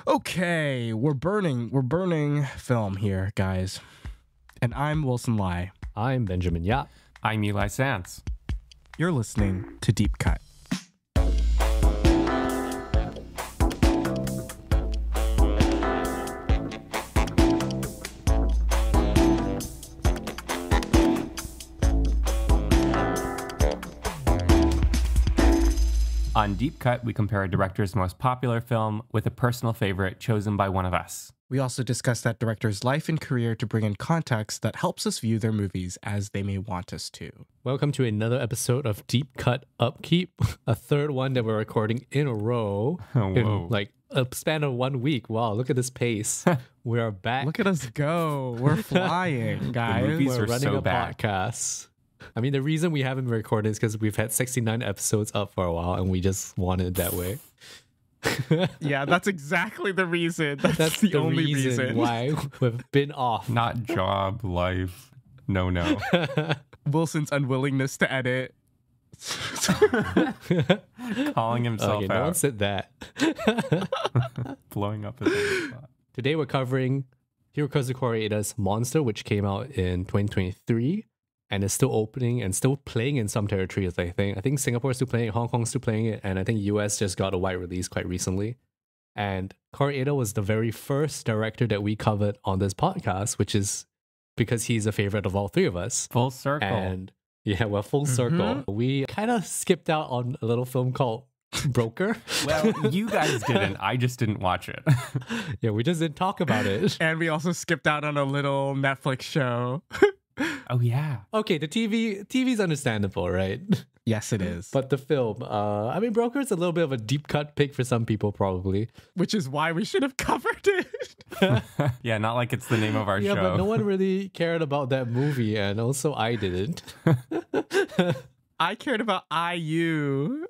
Okay, we're burning film here, guys. And I'm Wilson Lai. I'm Benjamin Yap. I'm Eli Sands. You're listening to Deep Cut. On Deep Cut, we compare a director's most popular film with a personal favorite chosen by one of us. We also discuss that director's life and career to bring in context that helps us view their movies as they may want us to. Welcome to another episode of Deep Cut Upkeep, a third one that we're recording in a row in like a span of 1 week. Wow, look at this pace. We are back. Look at us go. We're flying, guys. movies We're are running so a back. podcast. I mean, the reason we haven't recorded is because we've had 69 episodes up for a while and we just wanted it that way. Yeah, that's exactly the reason. That's the only reason why we've been off. Not job, life. No. Wilson's unwillingness to edit. Calling himself Okay, no one out. said that. Blowing up his own spot. Today we're covering Hirokazu Kore-eda's Monster, which came out in 2023 and is still opening and still playing in some territories, I think. I think Singapore is still playing it, Hong Kong's still playing it, and I think US just got a wide release quite recently. And Kore-eda was the very first director that we covered on this podcast, which is because he's a favorite of all three of us. Full circle. And yeah, well, full circle. We kind of skipped out on a little film called Broker. Well, you guys didn't. I just didn't watch it. Yeah, we just didn't talk about it. And we also skipped out on a little Netflix show. Oh, yeah. Okay, the TV's understandable, right? Yes, it is. But the film, I mean, Broker is a little bit of a deep cut pick for some people, probably. Which is why we should have covered it. Yeah, not like it's the name of our Yeah, show. but no one really cared about that movie, and also I didn't. I cared about IU.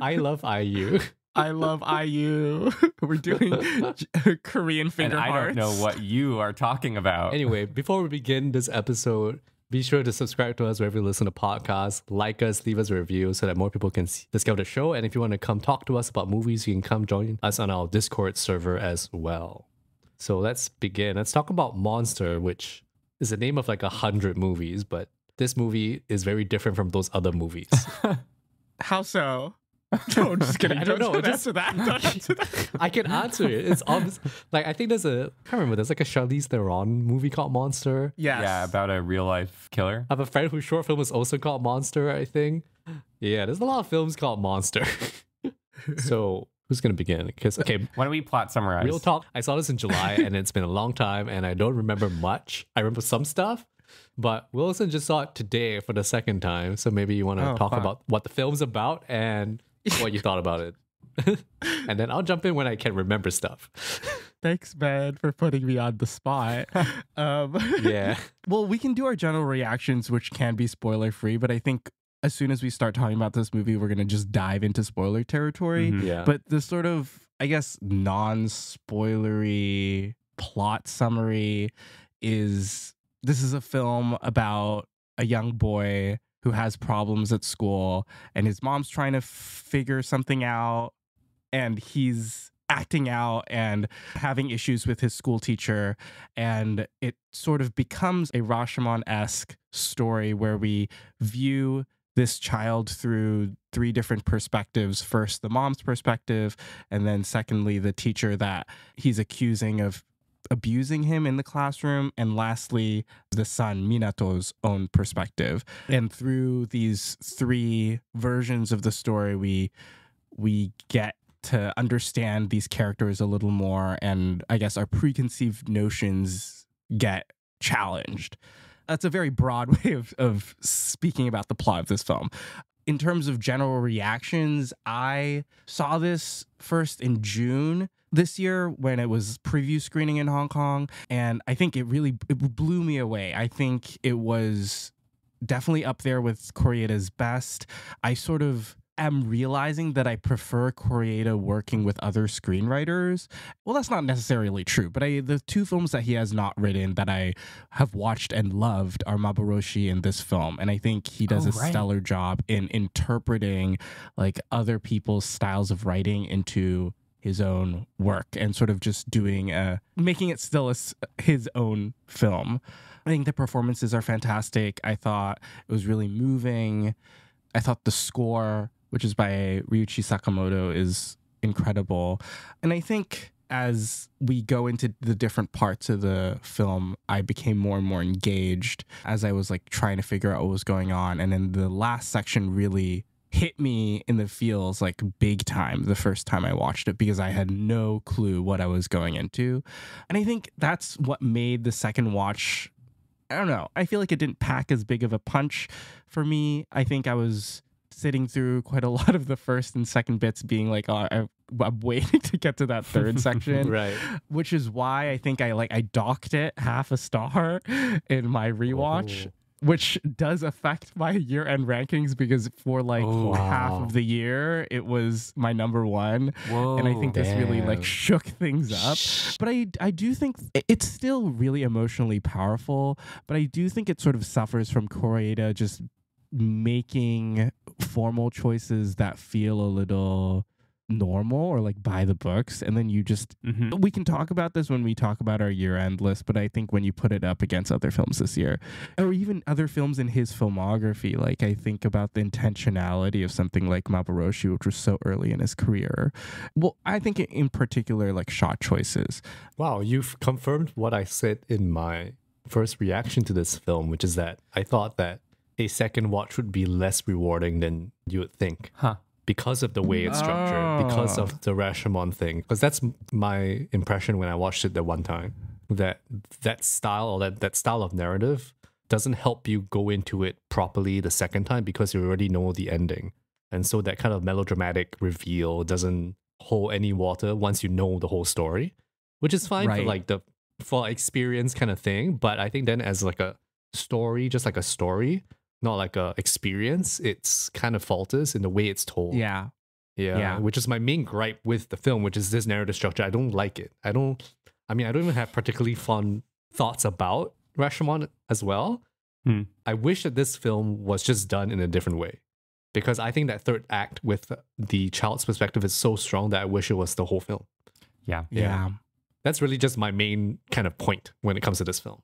I love IU. I love IU. We're doing Korean and finger I hearts. don't know what you are talking about. Anyway, before we begin this episode, be sure to subscribe to us wherever you listen to podcasts, like us, leave us a review so that more people can discover the show. And if you want to come talk to us about movies, you can come join us on our Discord server as well. So let's begin. Let's talk about Monster, which is the name of like 100 movies, but this movie is very different from those other movies. How so? No, just kidding. I don't know. Don't Just- answer that. Don't answer that. I can answer it. It's obvious. Like, I think I can't remember, there's like a Charlize Theron movie called Monster. Yes. Yeah, about a real life killer. I have a friend whose short film is also called Monster, I think. Yeah, there's a lot of films called Monster. So, who's going to begin? Because, okay, Why don't we plot summarize? real talk, I saw this in July and it's been a long time and I don't remember much. I remember some stuff, but Wilson just saw it today for the second time. So maybe you want to talk fun. about what the film's about and what you thought about it. And then I'll jump in when I can remember stuff. Thanks, man, for putting me on the spot. Yeah. Well, we can do our general reactions, which can be spoiler free, but I think as soon as we start talking about this movie, we're going to just dive into spoiler territory. Mhm. Yeah. But the sort of, I guess, non-spoilery plot summary is this is a film about a young boy who has problems at school and his mom's trying to figure something out and he's acting out and having issues with his school teacher, and it sort of becomes a Rashomon-esque story where we view this child through three different perspectives. First, the mom's perspective, and then secondly, the teacher that he's accusing of abusing him in the classroom, and lastly, the son, Minato's own perspective. And through these three versions of the story, we get to understand these characters a little more, and I guess our preconceived notions get challenged. That's a very broad way of speaking about the plot of this film. In terms of general reactions, I saw this first in June this year when it was preview screening in Hong Kong, and I think it blew me away. I think it was definitely up there with Kore-eda's best. I sort of am realizing that I prefer Kore-eda working with other screenwriters. Well, that's not necessarily true, but the two films that he has not written that I have watched and loved are Maboroshi and this film. And I think he does a stellar job in interpreting like other people's styles of writing into his own work and sort of just making it still his own film. I think the performances are fantastic. I thought it was really moving. I thought the score, which is by Ryuichi Sakamoto, is incredible. And I think as we go into the different parts of the film, I became more and more engaged as I was like trying to figure out what was going on. And then the last section really hit me in the feels like big time the first time I watched it, because I had no clue what I was going into. And I think that's what made the second watch, I don't know, I feel like it didn't pack as big of a punch for me. I think I was sitting through quite a lot of the first and second bits being like, oh, I'm waiting to get to that third section. Right. Which is why I think I docked it half a star in my rewatch. Oh. Which does affect my year-end rankings, because for like half of the year, it was my number one. Whoa, and I think this really like damn. shook things up. But I do think it's still really emotionally powerful, but I do think it sort of suffers from Kore-eda just making formal choices that feel a little normal or like by the books, and then you just we can talk about this when we talk about our year-end list, but I think when you put it up against other films this year or even other films in his filmography, like I think about the intentionality of something like Maboroshi, which was so early in his career. Well, I think in particular like shot choices. Wow, you've confirmed what I said in my first reaction to this film, which is that I thought that a second watch would be less rewarding than you would think. Huh. Because of the way it's structured, because of the Rashomon thing. Because that's my impression when I watched it the one time. That style, or that style of narrative doesn't help you go into it properly the second time, because you already know the ending. And so that kind of melodramatic reveal doesn't hold any water once you know the whole story, which is fine for like for experience kind of thing. But I think then as like a story, just like a story, not like a experience, it's kind of falters in the way it's told. Yeah. Which is my main gripe with the film, which is this narrative structure. I don't like it. I don't even have particularly fond thoughts about Rashomon as well. I wish that this film was just done in a different way, because I think that third act with the child's perspective is so strong that I wish it was the whole film. Yeah. That's really just my main kind of point when it comes to this film.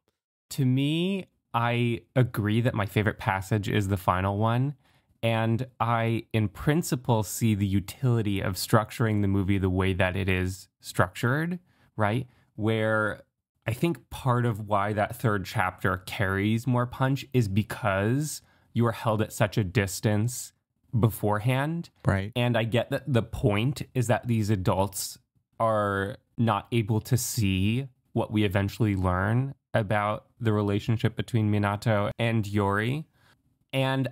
To me, I agree that my favorite passage is the final one. And I, in principle, see the utility of structuring the movie the way that it is structured, right? Where I think part of why that third chapter carries more punch is because you are held at such a distance beforehand. Right. And I get that the point is that these adults are not able to see what we eventually learn about the relationship between Minato and Yori. And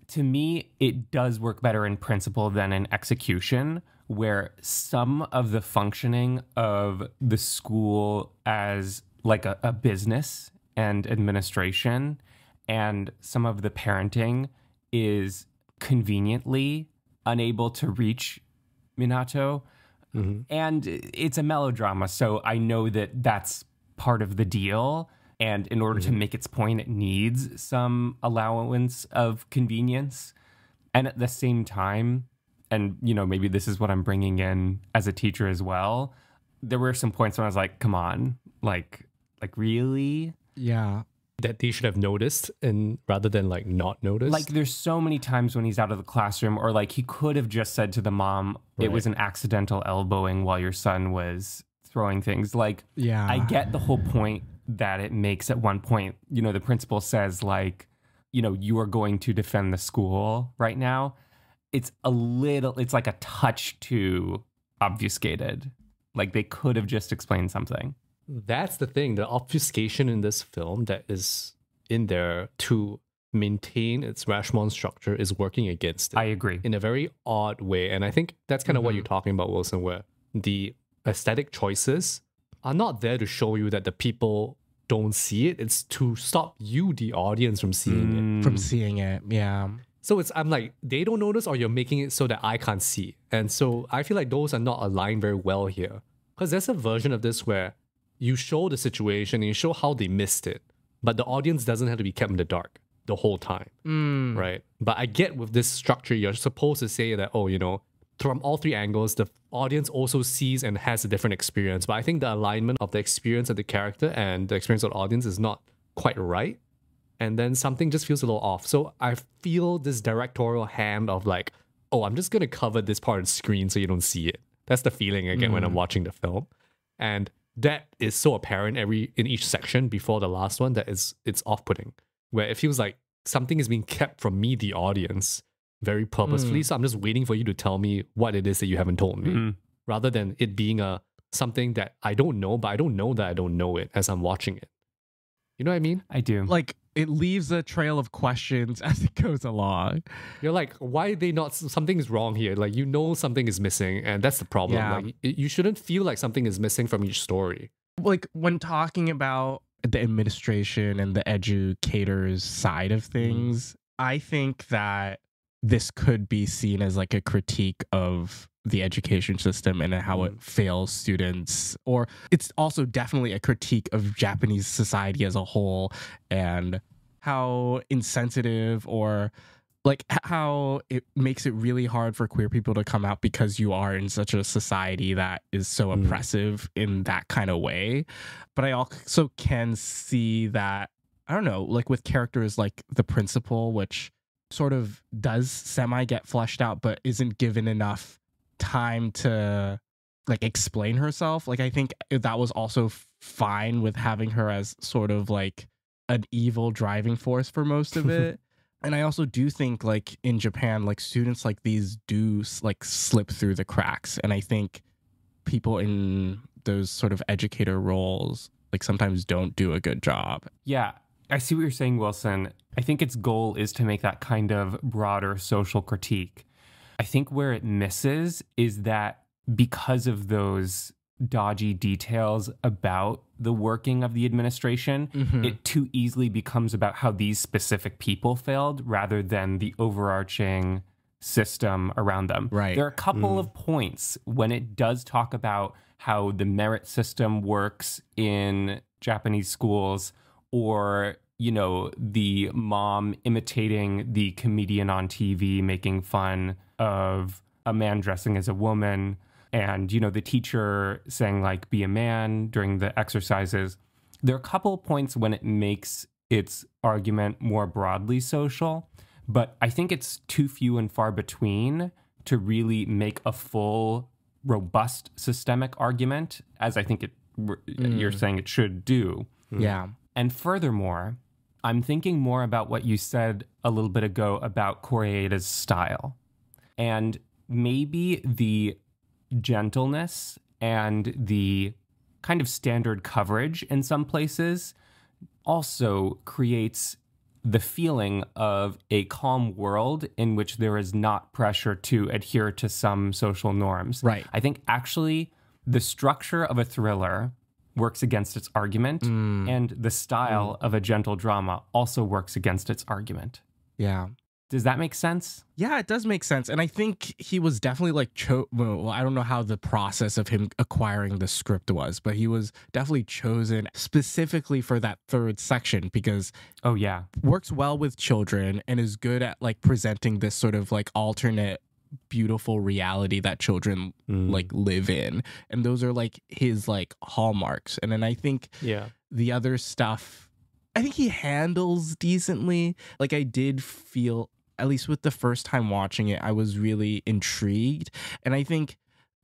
to me, it does work better in principle than in execution, where some of the functioning of the school as like a business and administration, and some of the parenting is conveniently unable to reach Minato. And it's a melodrama, so I know that that's part of the deal. And in order to make its point, it needs some allowance of convenience. And at the same time, and, you know, maybe this is what I'm bringing in as a teacher as well, there were some points when I was like, come on, like really? Yeah. That they should have noticed, and rather than like not noticed. Like there's so many times when he's out of the classroom, or like he could have just said to the mom, it was an accidental elbowing while your son was throwing things. Like, Yeah. I get the whole point that it makes at one point. You know, the principal says like, you know, you are going to defend the school right now. It's like a touch too obfuscated. Like they could have just explained something. That's the thing. The obfuscation in this film that is in there to maintain its Rashomon structure is working against it. I agree. In a very odd way. And I think that's kind of what you're talking about, Wilson, where the aesthetic choices are not there to show you that the people don't see it. It's to stop you, the audience, from seeing it. From seeing it. Yeah. So I'm like, they don't notice, or you're making it so that I can't see. And so I feel like those are not aligned very well here. Because there's a version of this where you show the situation and you show how they missed it, but the audience doesn't have to be kept in the dark the whole time, right? But I get with this structure, you're supposed to say that, oh, you know, from all three angles, the audience also sees and has a different experience. But I think the alignment of the experience of the character and the experience of the audience is not quite right. And then something just feels a little off. So I feel this directorial hand of like, oh, I'm just going to cover this part of the screen so you don't see it. That's the feeling I get when I'm watching the film. And that is so apparent in each section before the last one that it's off-putting, where it feels like something is being kept from me, the audience, very purposefully. So I'm just waiting for you to tell me what it is that you haven't told me, rather than it being something that I don't know, but I don't know that I don't know it as I'm watching it. You know what I mean? I do. Like, it leaves a trail of questions as it goes along. You're like, why are they not? Something is wrong here. Like, you know something is missing, and that's the problem. Yeah. Like, you shouldn't feel like something is missing from each story. Like, when talking about the administration and the educators side of things, I think that this could be seen as like a critique of the education system and how it fails students, or it's also definitely a critique of Japanese society as a whole and how insensitive, or like how it makes it really hard for queer people to come out because you are in such a society that is so oppressive in that kind of way. But I also can see that, I don't know, like with characters like the principal, which sort of does semi get fleshed out but isn't given enough time to like explain herself. Like, I think that was also fine with having her as sort of like an evil driving force for most of it. And I also do think like in Japan, like students like these do like slip through the cracks. And I think people in those sort of educator roles like sometimes don't do a good job. Yeah, I see what you're saying, Wilson. I think its goal is to make that kind of broader social critique. I think where it misses is that because of those dodgy details about the working of the administration, it too easily becomes about how these specific people failed rather than the overarching system around them. Right. There are a couple of points when it does talk about how the merit system works in Japanese schools, or, you know, the mom imitating the comedian on TV making fun of a man dressing as a woman, and, you know, the teacher saying like, be a man during the exercises. There are a couple of points when it makes its argument more broadly social, but I think it's too few and far between to really make a full, robust systemic argument, as I think you're saying it should do. Yeah. And furthermore, I'm thinking more about what you said a little bit ago about Kore-eda's style. And maybe the gentleness and the kind of standard coverage in some places also creates the feeling of a calm world in which there is not pressure to adhere to some social norms. Right. I think actually the structure of a thriller works against its argument, and the style of a gentle drama also works against its argument. Yeah. Does that make sense? Yeah, it does make sense. And I think he was definitely like, well, I don't know how the process of him acquiring the script was, but he was definitely chosen specifically for that third section because Oh, yeah. works well with children and is good at like presenting this sort of like alternate beautiful reality that children like live in. And those are like his like hallmarks. And then I think the other stuff, I think he handles decently. Like, I did feel, at least with the first time watching it, I was really intrigued. And I think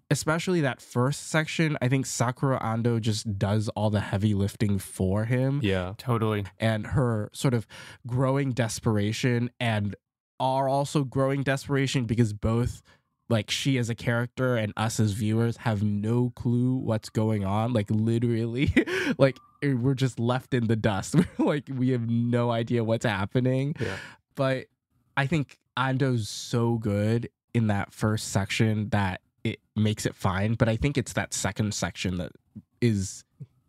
especially that first section, I think Sakura Ando just does all the heavy lifting for him. Yeah. Totally. And her sort of growing desperation and our also growing desperation, because both like she as a character and us as viewers have no clue what's going on. Like, literally, like we're just left in the dust. Like, we have no idea what's happening. Yeah. But I think Ando's so good in that first section that it makes it fine. But I think it's that second section that is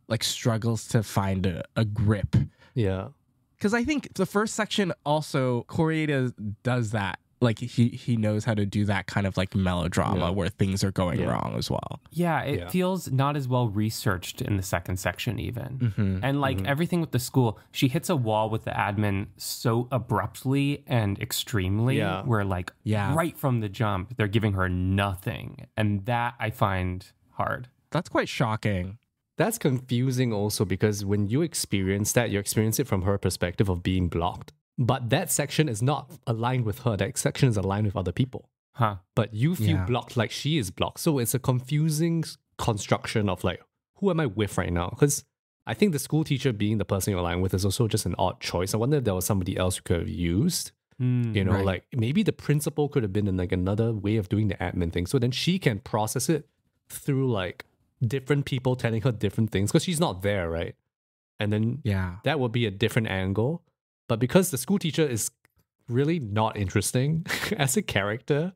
like struggles to find a grip. Yeah. Because I think the first section also, Kore-eda does that like he knows how to do that kind of like melodrama where things are going wrong as well. Yeah, it feels not as well researched in the second section even. And like everything with the school, she hits a wall with the admin so abruptly and extremely where like right from the jump, they're giving her nothing. And that I find hard. That's quite shocking. That's confusing also because when you experience that, you experience it from her perspective of being blocked. But that section is not aligned with her. That section is aligned with other people. Huh. But you feel blocked like she is blocked. So it's a confusing construction of like, who am I with right now? Because I think the school teacher being the person you're aligned with is also just an odd choice. I wonder if there was somebody else who could have used. You know, like maybe the principal could have been in like another way of doing the admin thing. So then she can process it through like different people telling her different things because she's not there, right? And then that would be a different angle. But because the school teacher is really not interesting as a character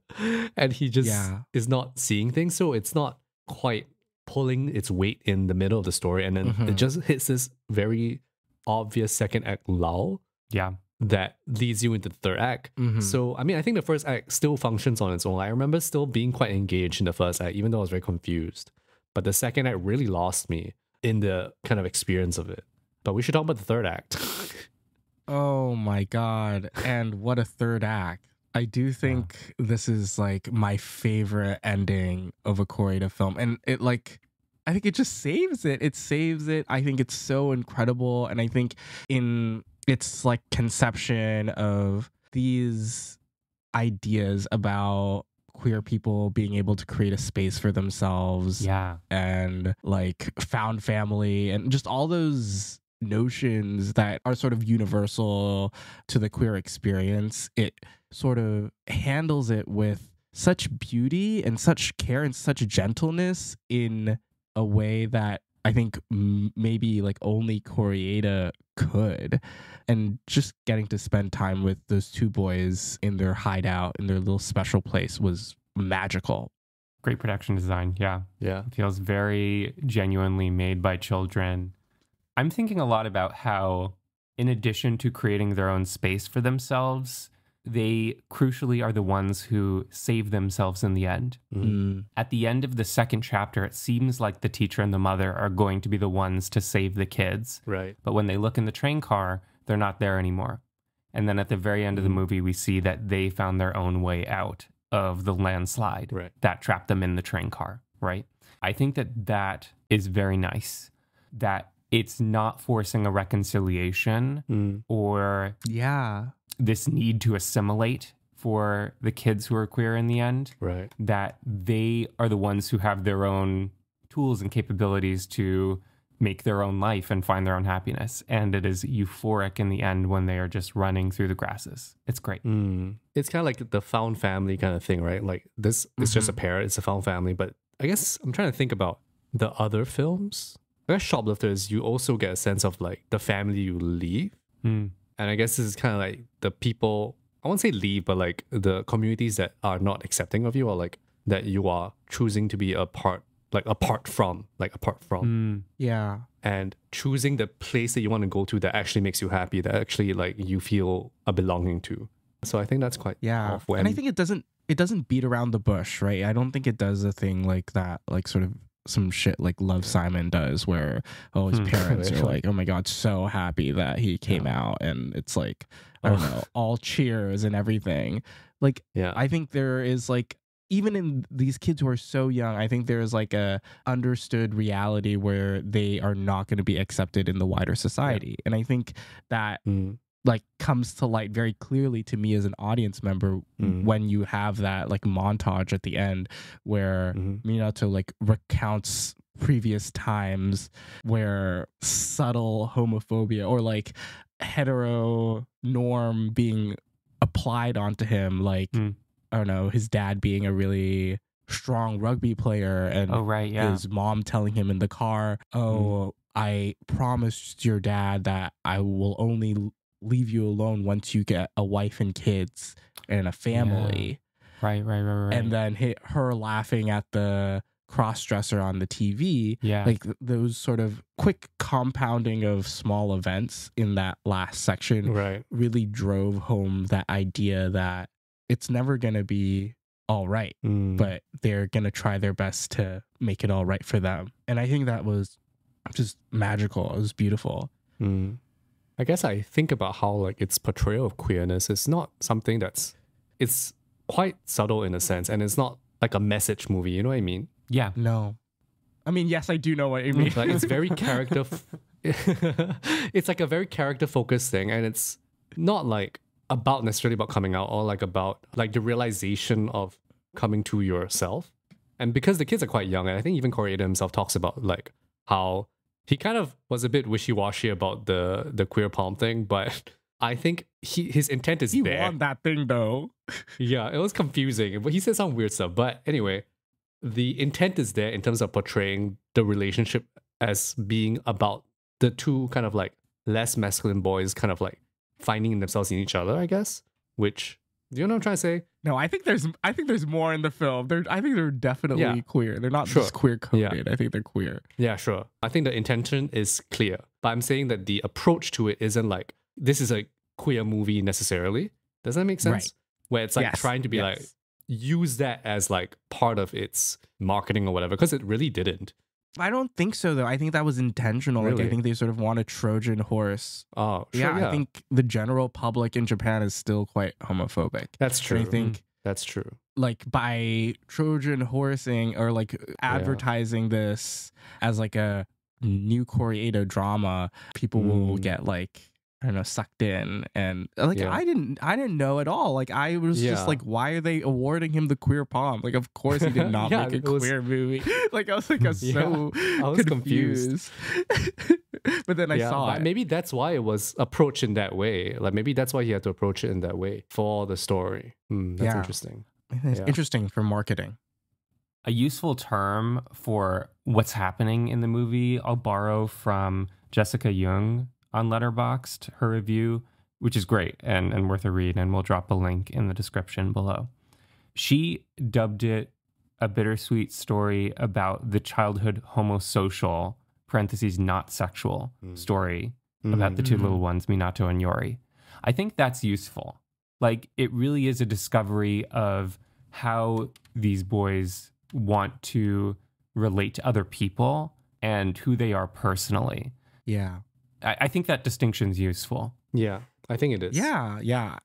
and he just is not seeing things, so it's not quite pulling its weight in the middle of the story. And then it just hits this very obvious second act lull that leads you into the third act. So, I mean, I think the first act still functions on its own. I remember still being quite engaged in the first act, even though I was very confused. But the second act really lost me in the kind of experience of it. But we should talk about the third act. Oh my God. And what a third act. I do think this is like my favorite ending of a Kore-eda film. And it like, I think it just saves it. It saves it. I think it's so incredible. And I think in its like conception of these ideas about queer people being able to create a space for themselves and like found family and just all those notions that are sort of universal to the queer experience, it sort of handles it with such beauty and such care and such gentleness in a way that I think maybe like only Kore-eda could. And just getting to spend time with those two boys in their hideout, in their little special place was magical. Great production design. Yeah. It feels very genuinely made by children. I'm thinking a lot about how, in addition to creating their own space for themselves, they crucially are the ones who save themselves in the end. At the end of the second chapter, it seems like the teacher and the mother are going to be the ones to save the kids. Right. But when they look in the train car, they're not there anymore. And then at the very end of the movie, we see that they found their own way out of the landslide that trapped them in the train car, right? I think that that is very nice. That it's not forcing a reconciliation or this need to assimilate for the kids who are queer in the end. Right. That they are the ones who have their own tools and capabilities to make their own life and find their own happiness. And it is euphoric in the end when they are just running through the grasses. It's great. It's kind of like the found family kind of thing, right? Like this is just a pair, it's a found family. But I guess I'm trying to think about the other films. I guess Shoplifters, you also get a sense of like the family you leave. And I guess this is kind of like the people, I won't say leave, but like the communities that are not accepting of you or like that you are choosing to be apart from. Yeah. And choosing the place that you want to go to that actually makes you happy, that actually like you feel a belonging to. So I think that's quite powerful. And I think it doesn't beat around the bush, right? I don't think it does a thing like that, like sort of some shit like Love, Simon does where his parents are like, oh my God, so happy that he came out, and it's like, I don't know, all cheers and everything. Like I think there is like, even in these kids who are so young, I think there's like a understood reality where they are not going to be accepted in the wider society. And I think that like comes to light very clearly to me as an audience member when you have that like montage at the end where Minato like recounts previous times where subtle homophobia or like hetero norm being applied onto him, like I don't know, his dad being a really strong rugby player and his mom telling him in the car, I promised your dad that I will only leave you alone once you get a wife and kids and a family. Right. And then her laughing at the cross-dresser on the TV. Like those sort of quick compounding of small events in that last section really drove home that idea that it's never going to be all right, but they're going to try their best to make it all right for them. And I think that was just magical. It was beautiful. I guess I think about how like its portrayal of queerness is not something it's quite subtle in a sense, and it's not like a message movie, you know what I mean? Yeah. No. I mean, yes, I do know what you mean. Like it's very it's like a very character focused thing, and it's not like necessarily about coming out, or like about like the realization of coming to yourself. And because the kids are quite young, and I think even Kore-eda himself talks about like how he kind of was a bit wishy-washy about the queer palm thing, but I think his intent is there. He won that thing though. Yeah, it was confusing, but he said some weird stuff. But anyway, the intent is there in terms of portraying the relationship as being about the two kind of like less masculine boys kind of like finding themselves in each other, I guess. Which, do you know what I'm trying to say? No, I think there's more in the film. I think they're definitely queer. They're not Sure. just queer coded. Yeah. I think they're queer. Yeah, sure. I think the intention is clear, but I'm saying that the approach to it isn't like this is a queer movie necessarily. Does that make sense? Right. Where it's like Yes, trying to be like use that as like part of its marketing or whatever, because it really didn't. I don't think so though. I think that was intentional. Like Really? I think they sort of want a Trojan horse. Oh, sure, Yeah, I think the general public in Japan is still quite homophobic. that's true. I think That's true. like by Trojan horsing or like advertising this as like a new Kore-eda drama, people will get like, I don't know, sucked in. And like I didn't know at all. Like I was just like, why are they awarding him the queer palm? Like of course he did not make a queer movie. Like I was like, I was confused. But then I saw it. Maybe that's why it was approached in that way. Like maybe that's why he had to approach it in that way for the story. That's interesting. It's interesting for marketing. A useful term for what's happening in the movie, I'll borrow from Jessica Jung on Letterboxd, her review, which is great and worth a read, and we'll drop a link in the description below. She dubbed it a bittersweet story about the childhood homosocial, parentheses, not sexual story about the two little ones, Minato and Yori. I think that's useful. Like, it really is a discovery of how these boys want to relate to other people and who they are personally. Yeah. I think that distinction's useful. Yeah, I think it is. Yeah.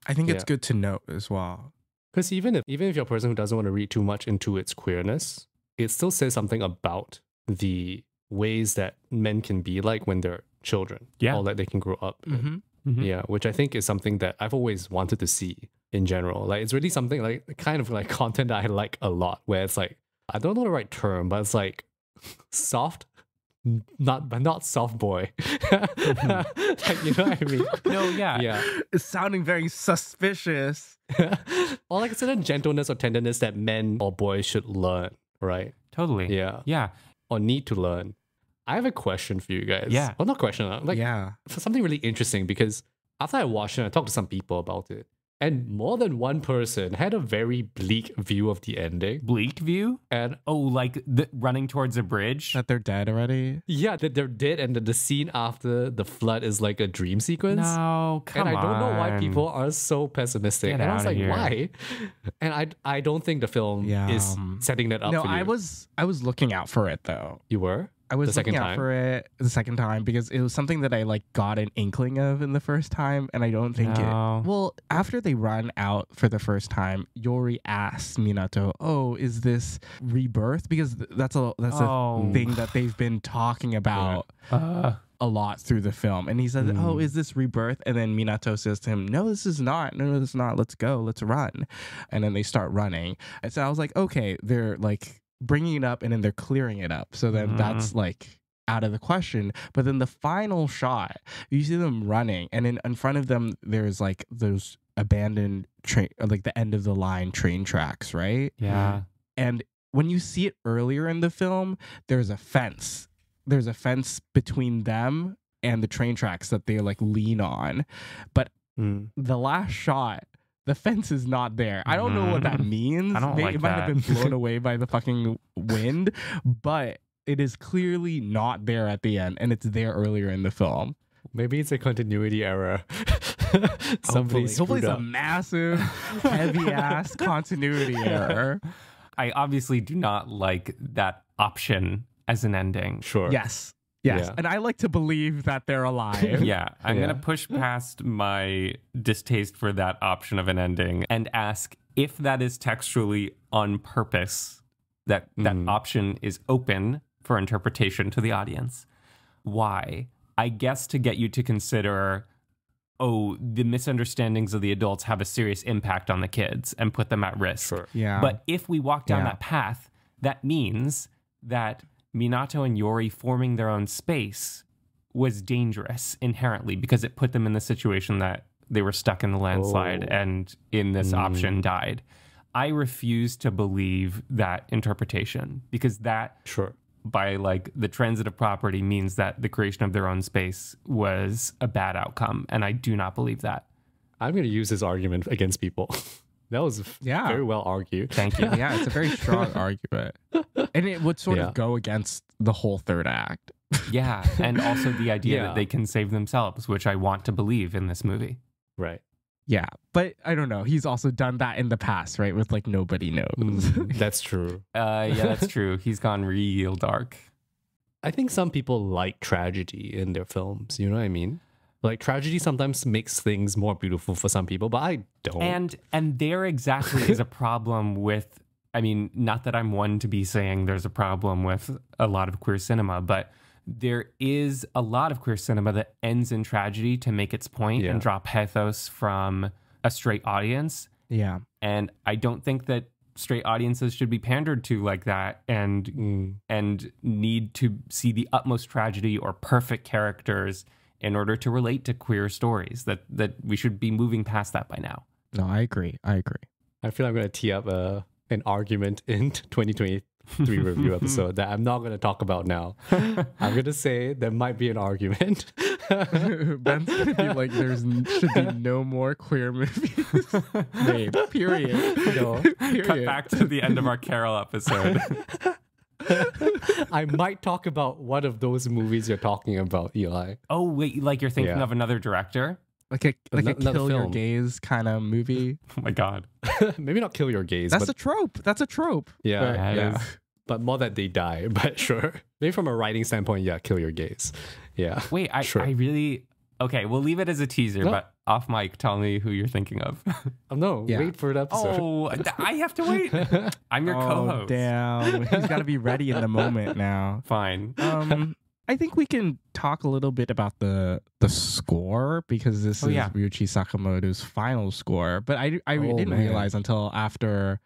I think it's good to note as well. Because even if you're a person who doesn't want to read too much into its queerness, it still says something about the ways that men can be like when they're children. Yeah. Or that they can grow up. Yeah, which I think is something that I've always wanted to see in general. Like it's really something like kind of like content that I like a lot, where it's like, I don't know the right term, but it's like soft, not soft boy. Like, you know what I mean? No, yeah. It's sounding very suspicious. Or like a certain gentleness or tenderness that men or boys should learn, right? Totally. Yeah. Or need to learn. I have a question for you guys. Yeah. Well, not question, like for something really interesting, because after I watched it, I talked to some people about it. And more than one person had a very bleak view of the ending. Bleak view? And like running towards a bridge? That they're dead already? Yeah, that they're dead, and the scene after the flood is like a dream sequence. No, come on. And I don't know why people are so pessimistic. Get and I was outta like, here. why? And I don't think the film is setting that up No, for you. I was looking out for it though. You were? I was The second looking out time? for it the second time because it was something that I like got an inkling of in the first time, and I don't think No. it. Well, after they run out for the first time, Yori asks Minato, "Oh, is this rebirth?" Because that's a thing that they've been talking about a lot through the film. And he says, "Oh, is this rebirth?" And then Minato says to him, "No, this is not. No, this is not. Let's go. Let's run." And then they start running. And so I was like, okay, they're like bringing it up and then they're clearing it up. So then that's like out of the question. But then the final shot, you see them running, and in front of them, there's like those abandoned train, like the end of the line train tracks, right? Yeah. And when you see it earlier in the film, there's a fence. There's a fence between them and the train tracks that they like lean on. But the last shot, the fence is not there. I don't know what that means. I don't like it might that. have been blown away by the fucking wind, but it is clearly not there at the end, and it's there earlier in the film. Maybe it's a continuity error. Somebody Hopefully screwed it's up. a massive, heavy ass continuity error. I obviously do not like that option as an ending. Sure. Yes. Yeah. And I like to believe that they're alive. Yeah, I'm Yeah. going to push past my distaste for that option of an ending and ask if that is textually on purpose, that option is open for interpretation to the audience. Why? I guess to get you to consider, oh, the misunderstandings of the adults have a serious impact on the kids and put them at risk. Sure. Yeah. But if we walk down Yeah. that path, that means that Minato and Yori forming their own space was dangerous inherently because it put them in the situation that they were stuck in the landslide and in this option died. I refuse to believe that interpretation because that Sure. by like the transitive property means that the creation of their own space was a bad outcome. And I do not believe that. I'm going to use this argument against people. That was Yeah. very well argued. Thank you. Yeah, it's a very strong argument. And it would sort Yeah. of go against the whole third act. Yeah. And also the idea Yeah. that they can save themselves, which I want to believe in this movie. Right. Yeah. But I don't know. He's also done that in the past, right? With like Nobody Knows. That's true. Yeah, that's true. He's gone real dark. I think some people like tragedy in their films. You know what I mean? Like tragedy sometimes makes things more beautiful for some people, but I don't. And there exactly is a problem with, I mean, not that I'm one to be saying there's a problem with a lot of queer cinema, but there is a lot of queer cinema that ends in tragedy to make its point and draw pathos from a straight audience. Yeah. And I don't think that straight audiences should be pandered to like that and need to see the utmost tragedy or perfect characters in order to relate to queer stories, that we should be moving past that by now. No, I agree. I feel I'm going to tee up an argument in 2023 review episode that I'm not going to talk about now. I'm going to say there might be an argument. Ben's gonna be like, should be no more queer movies made. Period. No. Period. Cut back to the end of our Carol episode. I might talk about one of those movies you're talking about, Eli. Oh, wait, like you're thinking Yeah. of another director? Like a Another kill your film. gaze kind of movie. Oh my God. Maybe not kill your gaze, That's but a trope. That's a trope. yeah, But, That yeah. is- but more that they die. But sure, maybe from a writing standpoint, yeah, kill your gaze. Yeah. Wait, I really... Okay, we'll leave it as a teaser, No. but off mic, tell me who you're thinking of. Oh no, Yeah. wait for the episode. Oh, I have to wait. I'm your Oh, co-host. damn. He's got to be ready in the moment now. Fine. I think we can talk a little bit about the score because this is yeah. Ryuichi Sakamoto's final score. But I didn't man. realize until after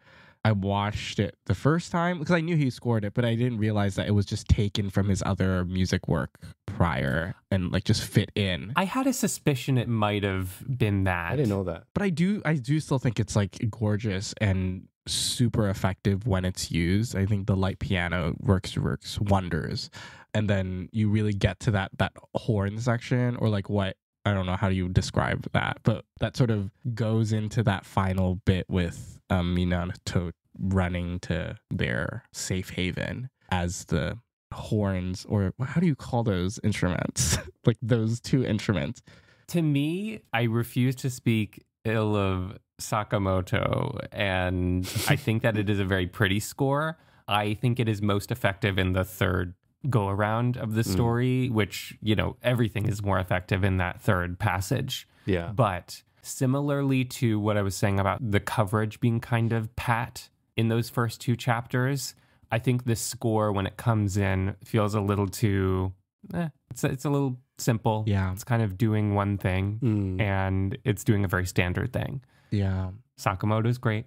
I watched it the first time, because I knew he scored it, but I didn't realize that it was just taken from his other music work prior and like just fit in. I had a suspicion it might have been that. I didn't know that. But I do still think it's like gorgeous and super effective when it's used. I think the light piano works wonders. And then you really get to that horn section, or like what, I don't know how you describe that, but that sort of goes into that final bit with Minato running to their safe haven as the horns, or how do you call those instruments? Like those two instruments. To me, I refuse to speak ill of Sakamoto, and I think that it is a very pretty score. I think it is most effective in the third go around of the story, which, you know, everything is more effective in that third passage. Yeah. But similarly to what I was saying about the coverage being kind of pat in those first two chapters, I think the score, when it comes in, feels a little too, it's a little simple. Yeah. It's kind of doing one thing and it's doing a very standard thing. Yeah. Sakamoto's great.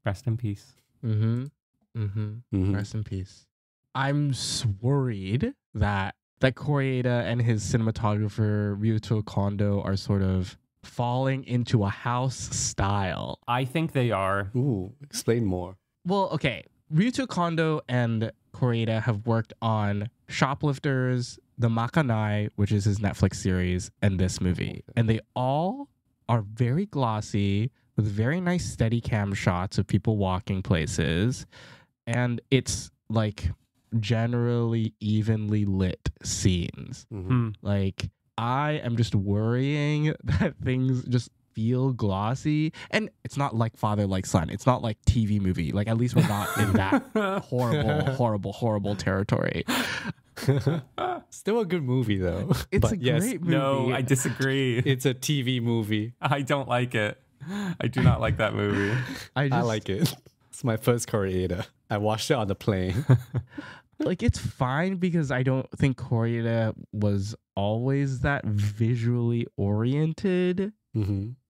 Rest in peace. Rest in peace. I'm worried that Kore-eda and his cinematographer Ryuto Kondo are sort of falling into a house style. I think they are. Ooh, explain more. Well, okay. Ryuto Kondo and Kore-eda have worked on Shoplifters, The Makanai, which is his Netflix series, and this movie. And they all are very glossy with very nice steady cam shots of people walking places. And it's like generally evenly lit scenes. Like I am just worrying that things just feel glossy. And it's not like Father Like Son. It's not like TV movie. Like, at least we're not in that horrible territory. Still a good movie though. It's But a yes, great movie. No, I disagree. it's a TV movie. I don't like it. I do not like that movie. I like it. It's my first Kore-eda. I watched it on the plane. Like, it's fine because I don't think Kore-eda was always that visually oriented.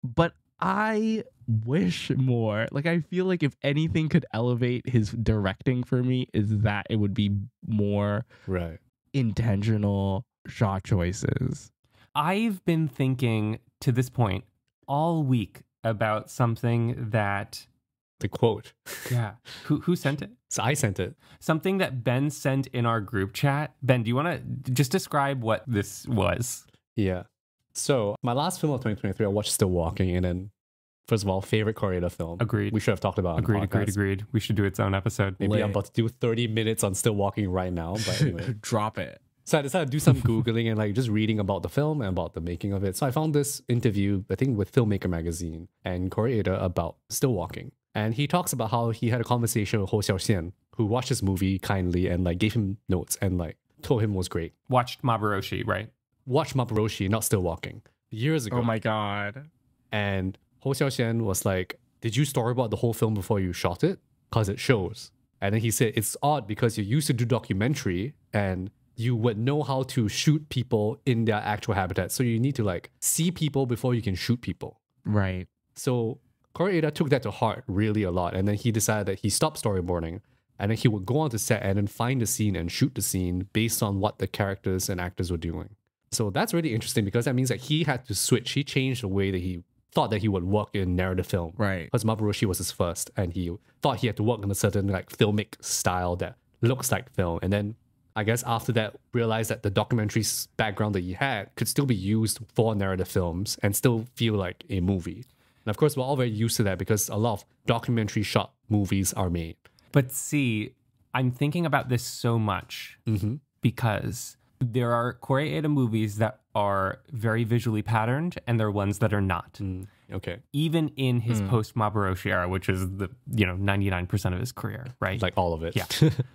But I wish more. Like, I feel like if anything could elevate his directing for me, is that it would be more Right. intentional shot choices. I've been thinking to this point all week about something that, The quote. yeah, who sent it? So I sent it. Something that Ben sent in our group chat. Ben, do you want to just describe what this was? Yeah. So my last film of 2023, I watched Still Walking, and then first of all, favorite Kore-eda film. Agreed. We should have talked about it on the podcast. Agreed. We should do its own episode. Maybe I'm about to do 30 minutes on Still Walking right now, but anyway. Drop it. So I decided to do some Googling and like just reading about the film and about the making of it. So I found this interview, I think with Filmmaker Magazine and Kore-eda about Still Walking. And he talks about how he had a conversation with Ho Xiaoxian, who watched his movie kindly and like gave him notes and like told him it was great. Watched Mabaroshi, right? Watch Mabaroshi, not Still Walking, years ago. Oh my God. And Ho Xiaoxian was like, did you storyboard the whole film before you shot it? Because it shows. And then he said, it's odd because you used to do documentary and you would know how to shoot people in their actual habitat. So you need to like see people before you can shoot people. Right. So Kore-eda took that to heart really a lot. And then he decided that he stopped storyboarding and then he would go on to set and then find the scene and shoot the scene based on what the characters and actors were doing. So that's really interesting because that means that he had to switch. He changed the way that he thought that he would work in narrative film. Right. Because Mabaroshi was his first and he thought he had to work in a certain like filmic style that looks like film. And then I guess after that, realized that the documentary background that he had could still be used for narrative films and still feel like a movie. And of course, we're all very used to that because a lot of documentary shot movies are made. But see, I'm thinking about this so much because there are Kore-eda movies that are very visually patterned and there are ones that are not. Okay. Even in his post Mabaroshi era, which is the 99% of his career, right? Like all of it. Yeah.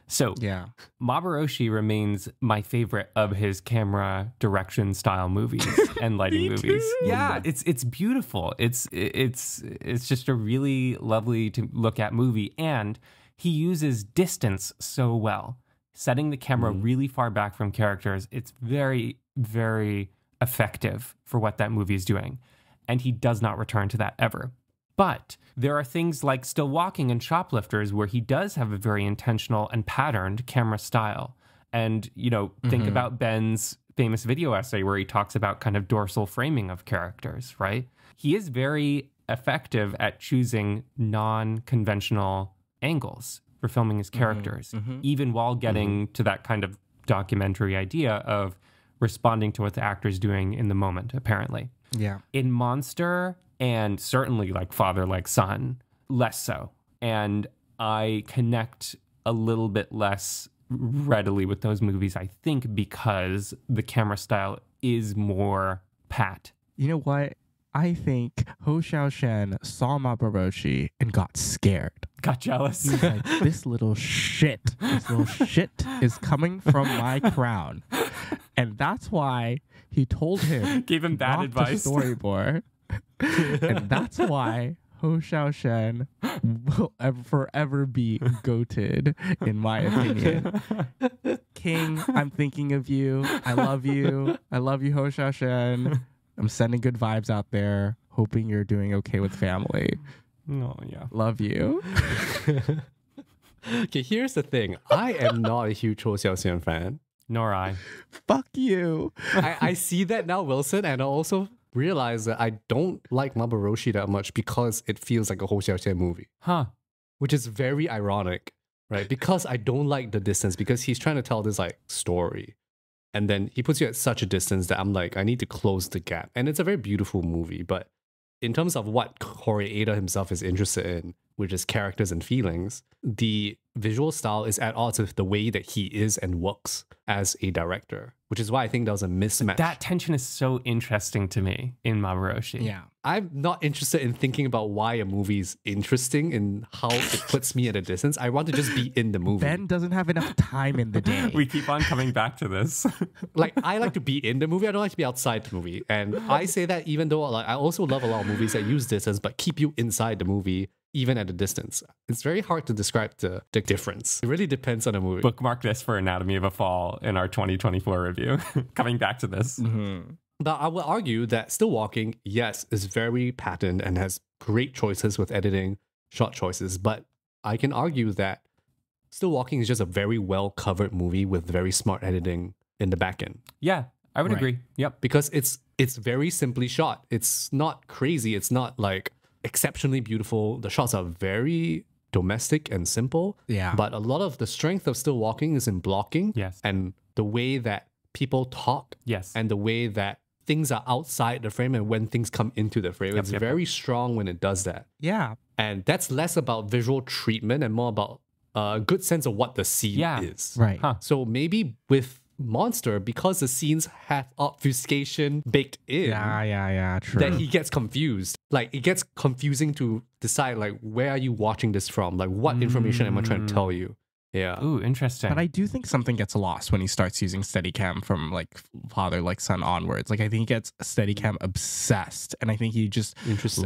So Yeah. Mabaroshi remains my favorite of his camera direction style movies and lighting movies. Yeah, it's beautiful. It's just a really lovely to look at movie, and he uses distance so well, setting the camera really far back from characters. It's very, very effective for what that movie is doing. And he does not return to that ever. But there are things like Still Walking and Shoplifters where he does have a very intentional and patterned camera style. And, think about Ben's famous video essay where he talks about kind of dorsal framing of characters, right? He is very effective at choosing non-conventional angles for filming his characters, even while getting to that kind of documentary idea of responding to what the actor's doing in the moment, apparently. Yeah. In Monster, and certainly like Father Like Son, less so. And I connect a little bit less readily with those movies, I think, because the camera style is more pat. You know what? I think Ho Xiaoshen saw Mabaroshi and got scared. Got jealous. He's like, this little shit is coming from my crown. And that's why he told him Gave him bad not advice. to storyboard. And that's why Ho Xiaoshen will forever be goated, in my opinion. King, I'm thinking of you. I love you. I love you, Ho Xiaoshen. I'm sending good vibes out there, hoping you're doing okay with family. Oh, yeah. Love you. Okay, here's the thing. I am not a huge Ho Xiaoxian fan. Nor I. Fuck you. I see that now, Wilson, and I also realize that I don't like Mabaroshi that much because it feels like a Ho Xiaoxian movie. Huh. Which is very ironic, right? Because I don't like the distance, because he's trying to tell this like story. And then he puts you at such a distance that I'm like, I need to close the gap. And it's a very beautiful movie, but in terms of what Kore-eda himself is interested in, which is characters and feelings, the visual style is at odds with the way that he is and works as a director, which is why I think there was a mismatch. That tension is so interesting to me in Maboroshi. Yeah. I'm not interested in thinking about why a movie is interesting and how it puts me at a distance. I want to just be in the movie. Ben doesn't have enough time in the day. We keep on coming back to this. Like, I like to be in the movie. I don't like to be outside the movie. And I say that even though like I also love a lot of movies that use distance but keep you inside the movie even at a distance. It's very hard to describe the difference. It really depends on the movie. Bookmark this for Anatomy of a Fall in our 2024 review. Coming back to this. But I will argue that Still Walking, yes, is very patterned and has great choices with editing, shot choices. But I can argue that Still Walking is just a very well covered movie with very smart editing in the back end. Yeah, I would agree. Yep. Because it's very simply shot. It's not crazy. It's not like exceptionally beautiful. The shots are very domestic and simple. Yeah. But a lot of the strength of Still Walking is in blocking. Yes. And the way that people talk. Yes. And the way that things are outside the frame and when things come into the frame. It's very strong when it does that. Yeah. And that's less about visual treatment and more about a good sense of what the scene is. Right. Huh. So maybe with Monster, because the scenes have obfuscation baked in, Yeah, true. that he gets confused. Like, it gets confusing to decide, like, where are you watching this from? Like, what information am I trying to tell you? Yeah. Ooh, interesting. But I do think something gets lost when he starts using Steadicam from like father, like son onwards. Like I think he gets Steadicam obsessed, and I think he just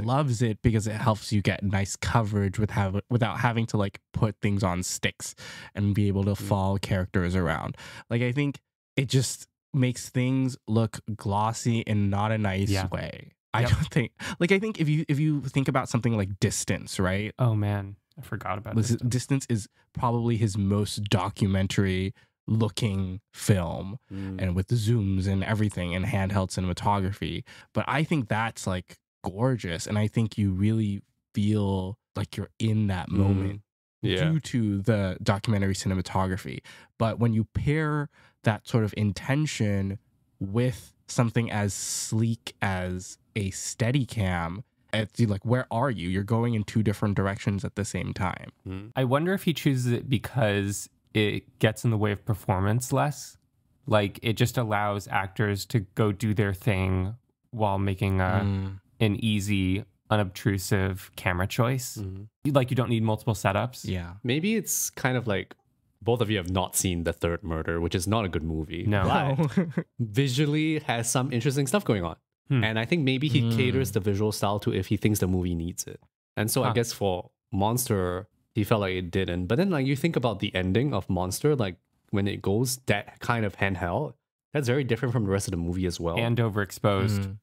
loves it because it helps you get nice coverage without having to like put things on sticks and be able to follow characters around. Like I think it just makes things look glossy in not a nice way. I don't think like I think if you think about something like Distance, right? Oh man. I forgot about this. Distance is probably his most documentary looking film and with the zooms and everything and handheld cinematography. But I think that's like gorgeous. And I think you really feel like you're in that moment due to the documentary cinematography. But when you pair that sort of intention with something as sleek as a Steadicam, it's like, where are you? You're going in two different directions at the same time. I wonder if he chooses it because it gets in the way of performance less. Like it just allows actors to go do their thing while making an easy, unobtrusive camera choice. Like you don't need multiple setups. Yeah. Maybe it's kind of like both of you have not seen The Third Murder, which is not a good movie. No. But visually has some interesting stuff going on. And I think maybe he caters the visual style to if he thinks the movie needs it. And so I guess for Monster, he felt like it didn't. But then like you think about the ending of Monster, like when it goes that kind of handheld, that's very different from the rest of the movie as well. And overexposed.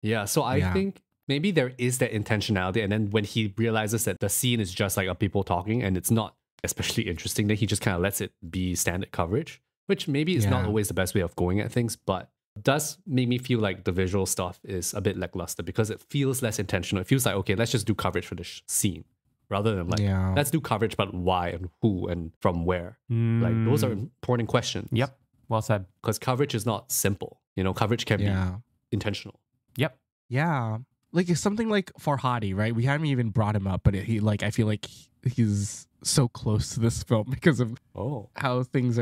Yeah, so I think maybe there is that intentionality. And then when he realizes that the scene is just like a people talking and it's not especially interesting, then he just kind of lets it be standard coverage, which maybe is not always the best way of going at things, but does make me feel like the visual stuff is a bit lackluster because it feels less intentional. It feels like, okay, let's just do coverage for this scene rather than like, let's do coverage, but why and who and from where. Like those are important questions. Yep. Well said. Because coverage is not simple. You know, coverage can be intentional. Yep. Yeah. Like it's something like Farhadi, right? We haven't even brought him up, but he like, I feel like he's so close to this film because of how things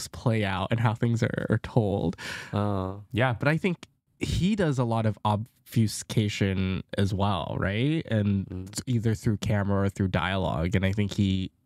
play out and how things are told. Yeah. But I think he does a lot of obfuscation as well, right? And either through camera or through dialogue. And I think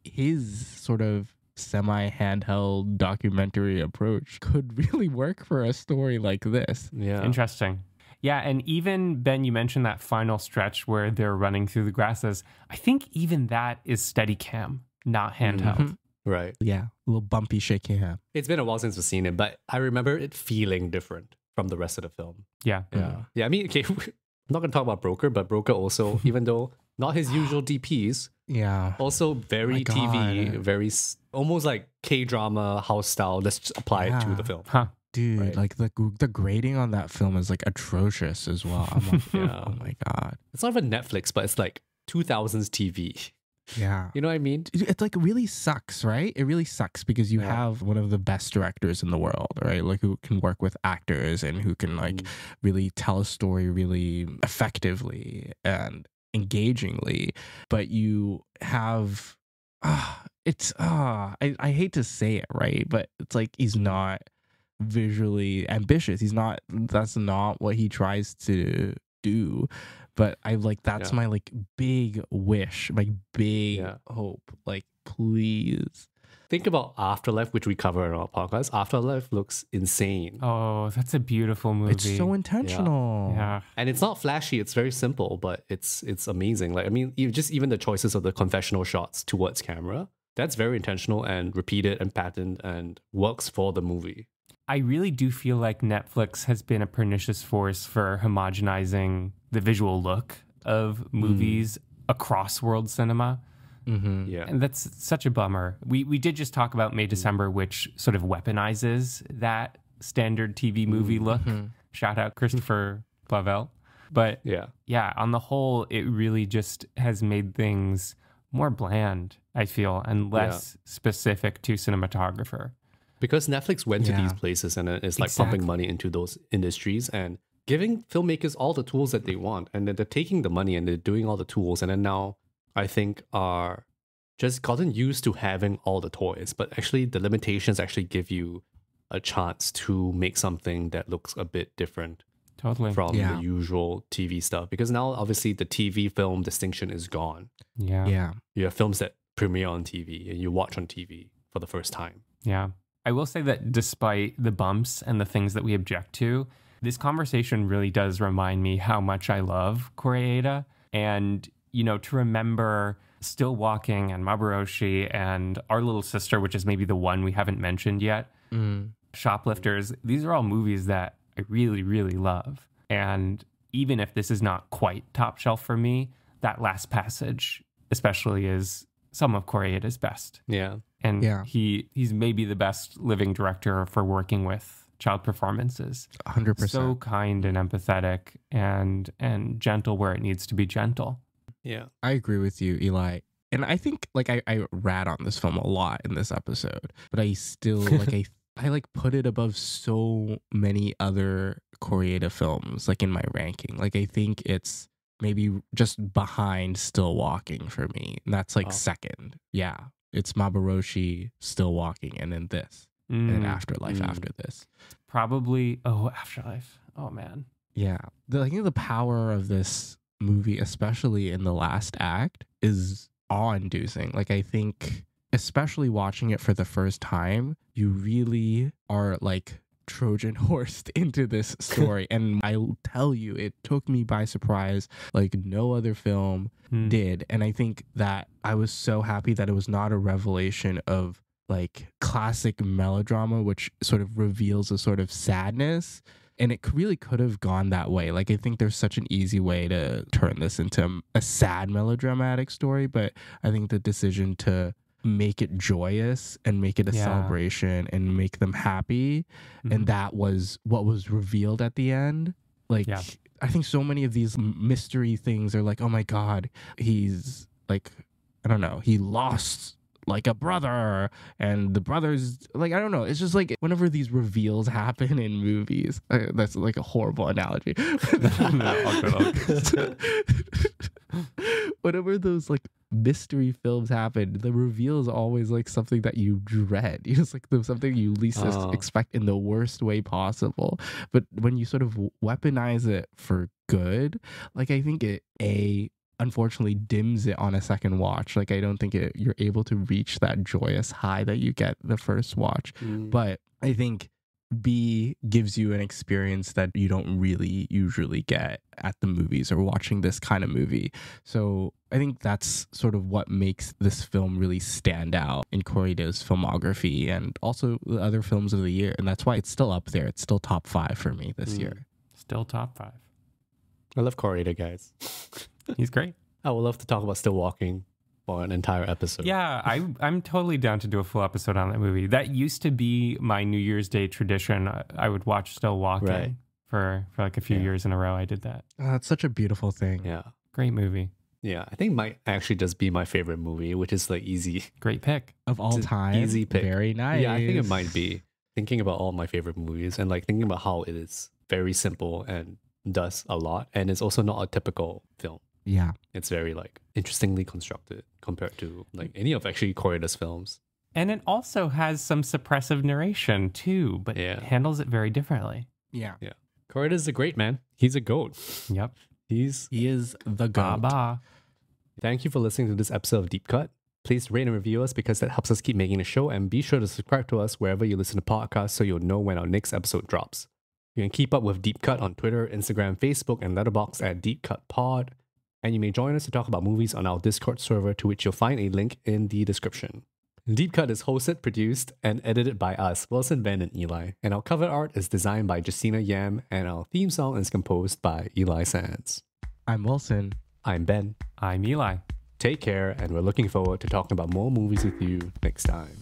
his sort of semi-handheld documentary approach could really work for a story like this. Yeah. Interesting. Yeah, and even, Ben, you mentioned that final stretch where they're running through the grasses. I think even that is Steadicam, not handheld. Right. Yeah, a little bumpy shaky hand. It's been a while since we've seen it, but I remember it feeling different from the rest of the film. Yeah. Yeah, I mean, okay, I'm not going to talk about Broker, but Broker also, even though not his usual DPs, also very TV, very almost like K-drama house style. Let's just apply it to the film. Huh. Dude, like the grading on that film is like atrocious as well. I'm like, oh my God. It's not even Netflix, but it's like 2000s TV. Yeah. You know what I mean? It like really sucks, right? It really sucks because you have one of the best directors in the world, right? Like who can work with actors and who can like really tell a story really effectively. And engagingly, but you have I hate to say it, right? But it's like he's not visually ambitious. That's not what he tries to do. But I like that's my like big wish, my big hope. Like, please. Think about Afterlife, which we cover in our podcast. Afterlife looks insane. Oh, that's a beautiful movie. It's so intentional. Yeah. And it's not flashy, it's very simple, but it's amazing. Like, I mean, even the choices of the confessional shots towards camera, that's very intentional and repeated and patterned and works for the movie. I really do feel like Netflix has been a pernicious force for homogenizing the visual look of movies across world cinema. Mm-hmm. Yeah. And that's such a bummer. We did just talk about May December, which sort of weaponizes that standard TV movie look. Shout out Christopher Clavel. But yeah, on the whole, it really just has made things more bland, I feel, and less specific to cinematographer. Because Netflix went to these places and it's like pumping money into those industries and giving filmmakers all the tools that they want. And then they're taking the money and they're doing all the tools. And then now I think are just gotten used to having all the toys. But actually the limitations actually give you a chance to make something that looks a bit different. Totally. From the usual TV stuff. Because now obviously the TV film distinction is gone. Yeah. You have films that premiere on TV and you watch on TV for the first time. Yeah. I will say that despite the bumps and the things that we object to, this conversation really does remind me how much I love Kore-eda. And, you know, to remember Still Walking and Maboroshi and Our Little Sister, which is maybe the one we haven't mentioned yet, Shoplifters, these are all movies that I really, really love. And even if this is not quite top shelf for me, that last passage especially is some of Kore-eda's best. Yeah. And he's maybe the best living director for working with child performances. 100%. So kind and empathetic and gentle where it needs to be gentle. Yeah. I agree with you, Eli. And I think like I rat on this film a lot in this episode, but I still like I like put it above so many other Kore-eda films like in my ranking. Like I think it's maybe just behind Still Walking for me. And that's like second. Yeah. It's Maboroshi, Still Walking, and then this. And then Afterlife after this. Probably, Afterlife. Oh, man. Yeah. I think the power of this movie, especially in the last act, is awe-inducing. Like, I think, especially watching it for the first time, you really are, like, Trojan horsed into this story. And I'll tell you, it took me by surprise like no other film did. And I think that I was so happy that it was not a revelation of like classic melodrama, which sort of reveals a sort of sadness. And it really could have gone that way. Like, I think there's such an easy way to turn this into a sad melodramatic story. But I think the decision to make it joyous and make it a celebration and make them happy. And that was what was revealed at the end. Like, I think so many of these mystery things are like, oh my God, he's like, I don't know, he lost like a brother and the brother's like, I don't know. It's just like whenever these reveals happen in movies, that's like a horrible analogy. Whenever those like mystery films happen, the reveal is always like something that you dread. It's like something you least expect in the worst way possible. But when you sort of weaponize it for good, like I think it unfortunately dims it on a second watch. Like I don't think you're able to reach that joyous high that you get the first watch. But I think B gives you an experience that you don't really usually get at the movies or watching this kind of movie. So I think that's sort of what makes this film really stand out in Kore-eda's filmography and also the other films of the year. And that's why it's still up there. It's still top 5 for me this year. Still top 5. I love Kore-eda, guys. He's great. I would love to talk about Still Walking for an entire episode. Yeah, I'm totally down to do a full episode on that movie. That used to be my New Year's Day tradition. I would watch Still Walking for like a few years in a row. I did that. It's such a beautiful thing. Yeah. Great movie. Yeah, I think it might actually just be my favorite movie, which is like easy. Great pick. Of all time. Easy pick. Very nice. Yeah, I think it might be. Thinking about all my favorite movies and like thinking about how it is very simple and does a lot. And it's also not a typical film. Yeah. It's very like interestingly constructed compared to like any of actually Kore-eda's films. And it also has some suppressive narration too, but Yeah. handles it very differently. Yeah. Yeah. Kore-eda's a great man. He's a goat. Yep. He is the Ba goat. ba. Thank you for listening to this episode of Deep Cut. Please rate and review us because that helps us keep making the show, and be sure to subscribe to us wherever you listen to podcasts so you'll know when our next episode drops. You can keep up with Deep Cut on Twitter, Instagram, Facebook, and Letterboxd at Deep Cut Pod, and you may join us to talk about movies on our Discord server, to which you'll find a link in the description. Deep Cut is hosted, produced, and edited by us, Wilson, Ben, and Eli, and our cover art is designed by Justina Yam, and our theme song is composed by Eli Sands. I'm Wilson. I'm Ben. I'm Eli. Take care, and we're looking forward to talking about more movies with you next time.